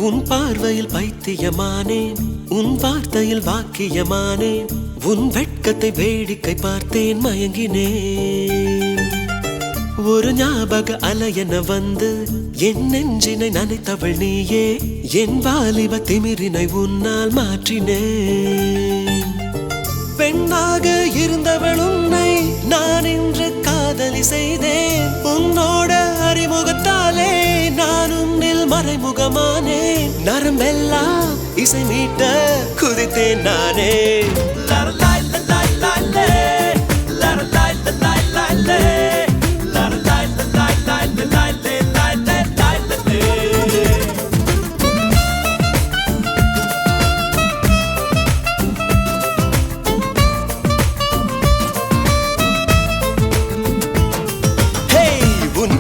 உன் பார்வையில் பைத்தியமானேன், உன் வார்த்தையில் வாக்கியமானேன், உன் வெட்கத்தை வேடிக்கை பார்த்தேன் மயங்கினேன். ஒரு ஞாபக அலையென வந்து என் நெஞ்சினை நனைத்தவள் நீயே, என் வாலிப திமிரினை உன்னால் மாற்றினேன். பெண்ணாக இருந்தவள் உன்னை நான் இன்று காதலி செய்தேன். உன்னோட அறிமுகத்தாலே நான் உன்னில் மறைமுகமானேன். நரம்பெல்லாம் இசை மீட்ட குதித்தேன் நானே.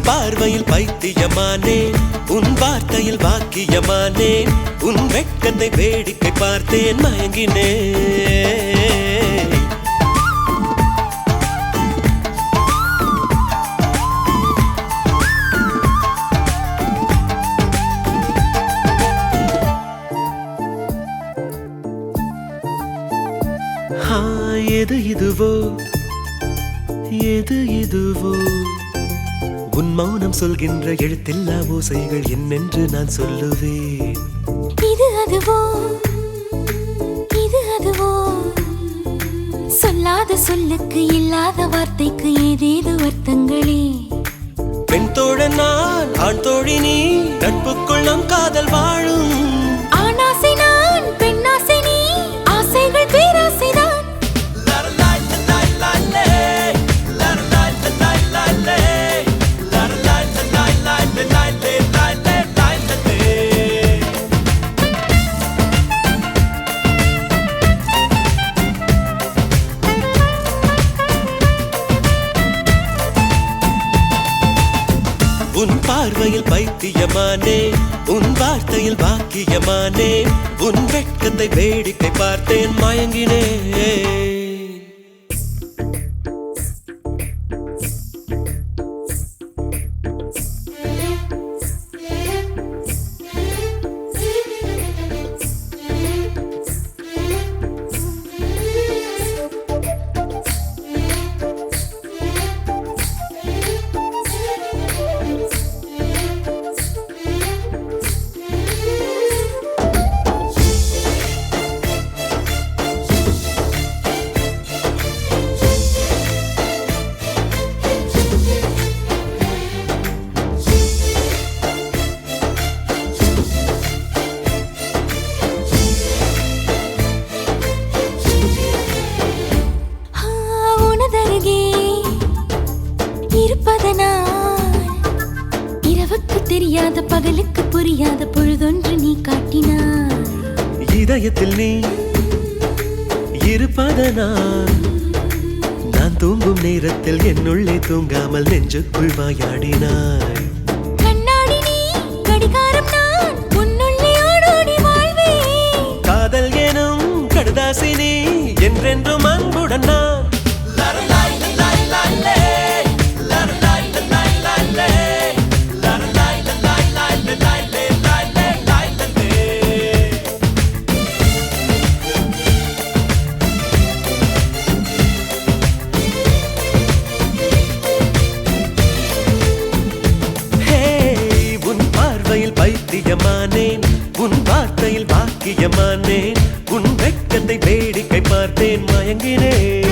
பார்வையில் பைத்தியமானேன், உன் வார்த்தையில் வாக்கியமானேன், உன் வெட்கத்தை வேடிக்கை பார்த்தேன் மயங்கினேன். எது இதுவோ எது இதுவோ, உன் மௌனம் சொல்கின்ற எழுத்தில்லா ஓசைகள் என்னென்று நான் சொல்லுவேன். இது அதுவோ இது அதுவோ, சொல்லாத சொல்லுக்கு இல்லாத வார்த்தைக்கு ஏதேது அர்த்தங்களே. பெண் தோழன் நான், ஆண் தோழி நீ, நட்புக்குள் நம் காதல் வாழும். ஆணாசை நான், பெண்ணாசை நீ, ஆசைகள் பேராசைதான். உன் பார்வையில் பைத்தியமானேன், உன் வார்த்தையில் வாக்கியமானேன், உன் வெட்கத்தை வேடிக்கை பார்த்தேன் மயங்கினேன். இரவுக்கு தெரியாத பகலுக்கு புரியாத பொழுதொன்று நீ காட்டினாய். இதயத்தில் நீ இருப்பதனால் நான் தூங்கும் நேரத்தில் என்னுள்ளே தூங்காமல் நெஞ்சுக்குள் வாயாடினாய். கண்ணாடி நீ, கடிகாரம் நான், உன்னுள்ளே ஓடோடி வாழ்வேன். காதல் எனும் கடுதாசி நீ, என்றென்றும் அன்புடன் நான். பைத்தியமானேன், உன் வார்த்தையில் வாக்கியமானேன், உன் வெட்கத்தை வேடிக்கை பார்த்தேன் மயங்கினேன்.